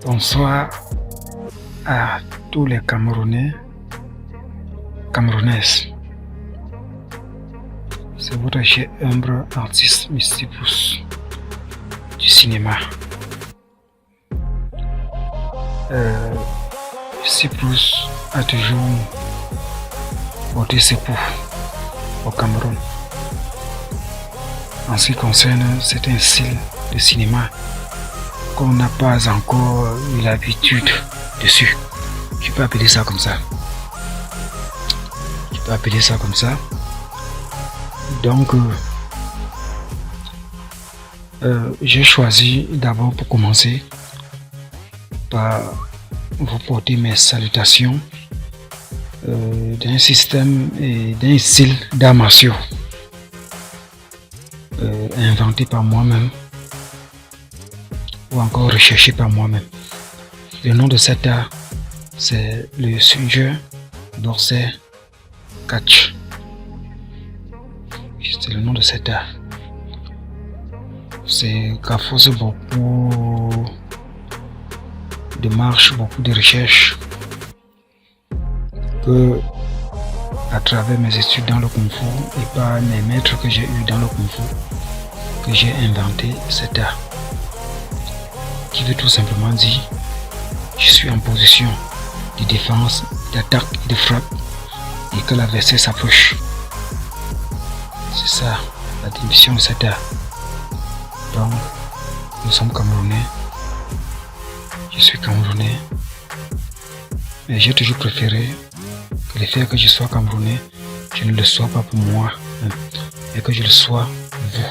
Bonsoir à tous les Camerounais, Camerounaises. C'est votre cher humble artiste Mystipus du cinéma. Mystipus a toujours porté ses poux au Cameroun. En ce qui concerne certains styles de cinéma qu'on n'a pas encore eu l'habitude dessus. Je peux appeler ça comme ça. Donc, j'ai choisi d'abord pour commencer par vous porter mes salutations d'un système et d'un style d'arts martiaux inventé par moi-même ou encore recherché par moi-même. Le nom de cet art, c'est le Sunger Boxer Catch. C'est le nom de cet art. C'est qu'à force beaucoup de marches, beaucoup de recherches, que à travers mes études dans le Kung Fu et par mes maîtres que j'ai eu dans le Kung Fu, que j'ai inventé cet art. Qui veut tout simplement dire, je suis en position de défense, d'attaque et de frappe et que l'adversaire s'approche. C'est ça la définition de cet art. Donc, nous sommes Camerounais. Je suis Camerounais. Mais j'ai toujours préféré que le fait que je sois Camerounais, je ne le sois pas pour moi, mais que je le sois pour vous.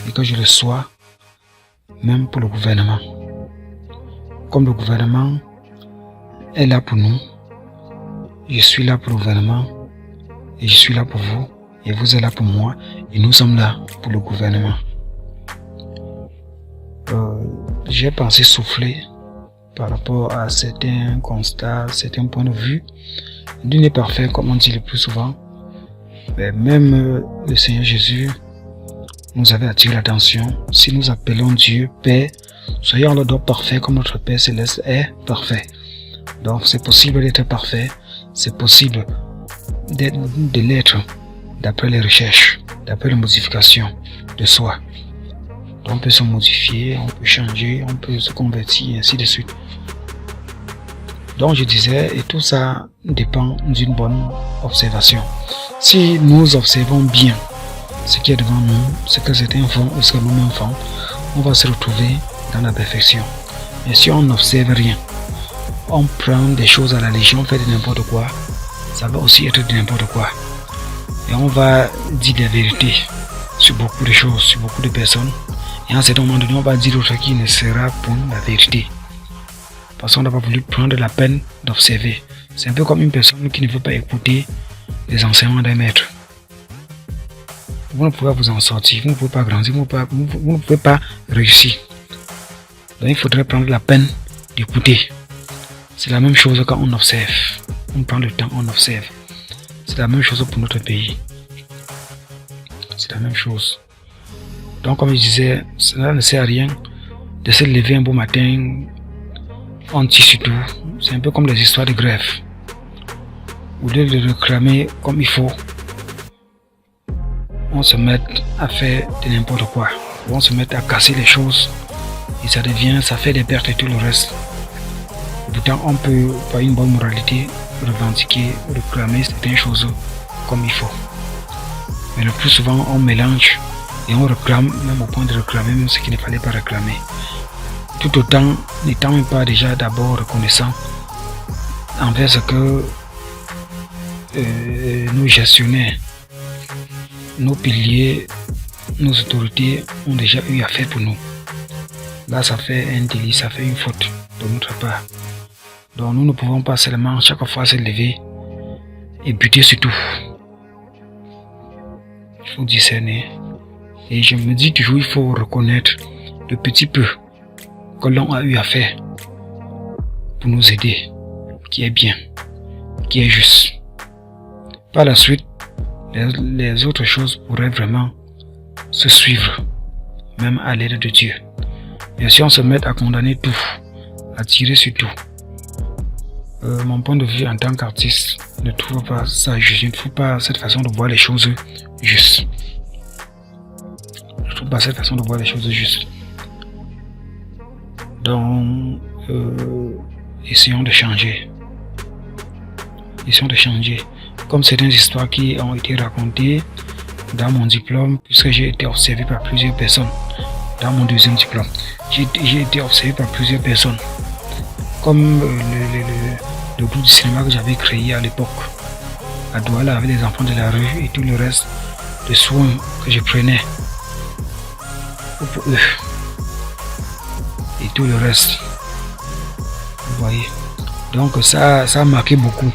Et que je le sois même pour le gouvernement. Comme le gouvernement est là pour nous, je suis là pour le gouvernement et je suis là pour vous et vous êtes là pour moi et nous sommes là pour le gouvernement. J'ai pensé souffler par rapport à certains constats, certains points de vue. Dieu n'est parfait comme on dit le plus souvent, mais même le Seigneur Jésus nous avait attiré l'attention. Si nous appelons Dieu Père, soyons alors parfaits comme notre Père Céleste est parfait. Donc c'est possible d'être parfait, c'est possible de l'être d'après les recherches, d'après les modifications de soi. Donc on peut se modifier, on peut changer, on peut se convertir, et ainsi de suite. Donc je disais, et tout ça dépend d'une bonne observation. Si nous observons bien ce qui est devant nous, ce que certains font et ce que nous-mêmes faisons, on va se retrouver dans la perfection. Mais si on n'observe rien, on prend des choses à la légère, on fait de n'importe quoi, ça va aussi être de n'importe quoi. Et on va dire des vérités sur beaucoup de choses, sur beaucoup de personnes. Et à un certain moment donné, on va dire autre qui ne sera pour la vérité. Parce qu'on n'a pas voulu prendre la peine d'observer. C'est un peu comme une personne qui ne veut pas écouter les enseignements d'un maître. Vous ne pouvez pas vous en sortir, vous ne pouvez pas grandir, vous ne pouvez pas réussir. Donc il faudrait prendre la peine d'écouter. C'est la même chose quand on observe. On prend le temps, on observe. C'est la même chose pour notre pays. C'est la même chose. Donc comme je disais, cela ne sert à rien de se lever un beau matin, on tisse tout. C'est un peu comme les histoires de grève. Au lieu de réclamer comme il faut, on se met à faire de n'importe quoi. On se met à casser les choses et ça fait des pertes et tout le reste. Pourtant, on peut, par une bonne moralité, revendiquer, réclamer certaines choses comme il faut. Mais le plus souvent, on mélange et on réclame, même au point de réclamer même ce qu'il ne fallait pas réclamer. Tout autant n'étant même pas déjà d'abord reconnaissant envers ce que nos gestionnaires nos piliers, nos autorités ont déjà eu à faire pour nous. Là, ça fait un délit, ça fait une faute de notre part. Donc nous ne pouvons pas seulement chaque fois se lever et buter sur tout. Il faut discerner. Et je me dis toujours, il faut reconnaître le petit peu que l'on a eu à faire pour nous aider, qui est bien, qui est juste. Par la suite, les autres choses pourraient vraiment se suivre, même à l'aide de Dieu. Et si on se met à condamner tout, à tirer sur tout, mon point de vue en tant qu'artiste ne trouve pas ça juste. Je ne trouve pas cette façon de voir les choses juste. Je ne trouve pas cette façon de voir les choses juste. Donc, essayons de changer. Essayons de changer. Comme certaines histoires qui ont été racontées dans mon diplôme, puisque j'ai été observé par plusieurs personnes. Dans mon deuxième diplôme, j'ai été observé par plusieurs personnes. Comme le groupe du cinéma que j'avais créé à l'époque, à Douala, avec les enfants de la rue et tout le reste de soins que je prenais pour eux. Et tout le reste. Vous voyez. Donc ça a marqué beaucoup.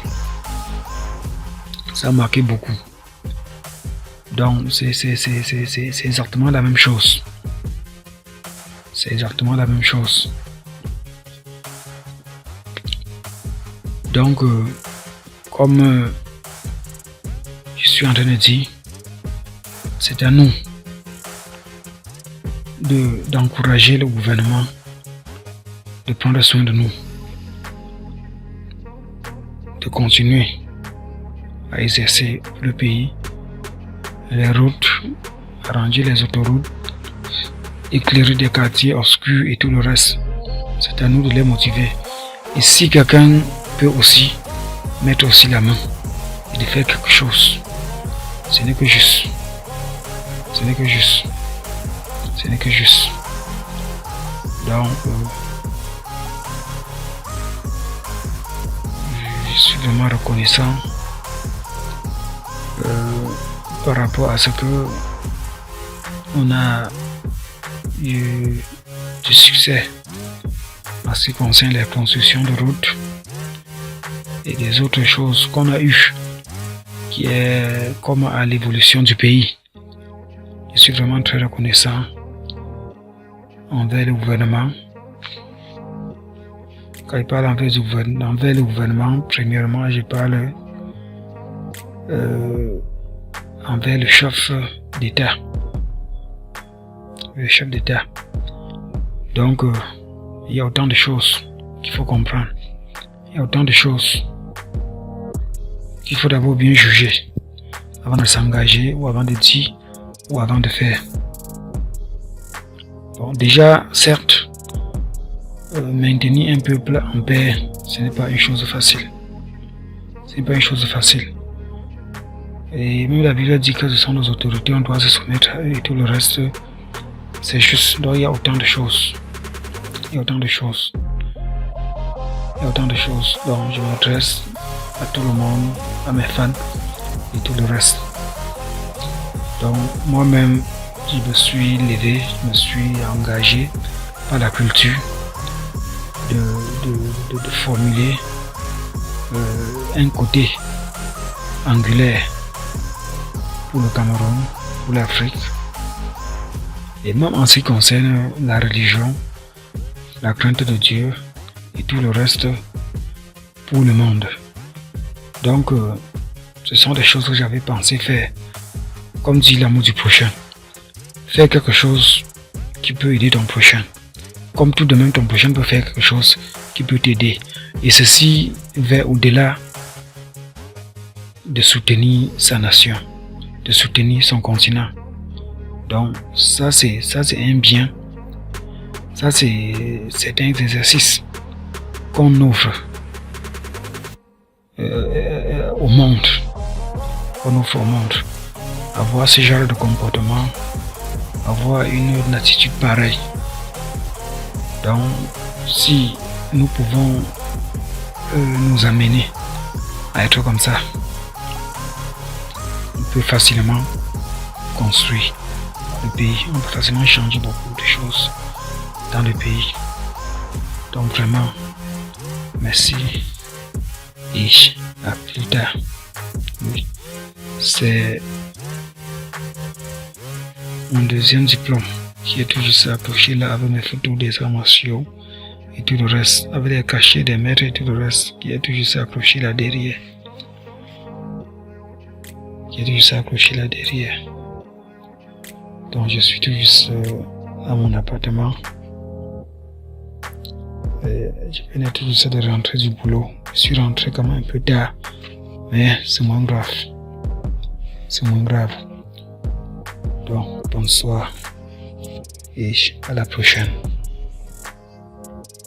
Ça a marqué beaucoup. Donc c'est exactement la même chose. C'est exactement la même chose. Donc, comme je suis en train de dire, c'est à nous d'encourager le gouvernement de prendre soin de nous, de continuer à exercer le pays, les routes, arranger les autoroutes, éclairer des quartiers obscurs et tout le reste. C'est à nous de les motiver. Et si quelqu'un peut aussi mettre aussi la main et de faire quelque chose, ce n'est que juste. Ce n'est que juste. Ce n'est que juste. Donc, je suis vraiment reconnaissant par rapport à ce que on a eu du succès en ce qui concerne les constructions de routes et des autres choses qu'on a eues, qui est comme à l'évolution du pays. Je suis vraiment très reconnaissant envers le gouvernement. Quand je parle envers le gouvernement, premièrement, je parle envers le chef d'État. Le chef d'État. Donc, il y a autant de choses qu'il faut comprendre. Il y a autant de choses qu'il faut d'abord bien juger avant de s'engager ou avant de dire ou avant de faire. Bon, déjà, certes, maintenir un peuple en paix, ce n'est pas une chose facile. Ce n'est pas une chose facile. Et même la Bible dit que ce sont nos autorités, on doit se soumettre à eux et tout le reste. C'est juste, donc il y a autant de choses. Il y a autant de choses. Il y a autant de choses. Donc je m'adresse à tout le monde, à mes fans et tout le reste. Donc moi-même, je me suis levé, je me suis engagé par la culture de formuler un côté angulaire pour le Cameroun, pour l'Afrique. Et même en ce qui concerne la religion, la crainte de Dieu et tout le reste pour le monde. Donc, ce sont des choses que j'avais pensé faire. Comme dit l'amour du prochain. Faire quelque chose qui peut aider ton prochain. Comme tout de même ton prochain peut faire quelque chose qui peut t'aider. Et ceci va au-delà de soutenir sa nation, de soutenir son continent. Donc ça c'est un bien. Ça c'est un exercice qu'on offre au monde. On offre au monde. Avoir ce genre de comportement, avoir une attitude pareille. Donc si nous pouvons nous amener à être comme ça, on peut facilement construit le pays. On peut facilement changer beaucoup de choses dans le pays. Donc vraiment, merci et à plus tard. Oui, c'est mon deuxième diplôme qui est toujours accroché là avec mes photos des arts martiaux et tout le reste, avec les cachets des maîtres et tout le reste qui est toujours accroché là derrière. Donc je suis toujours à mon appartement. Et je venais toujours de rentrer du boulot. Je suis rentré quand même un peu tard, mais c'est moins grave. Donc bonsoir et à la prochaine.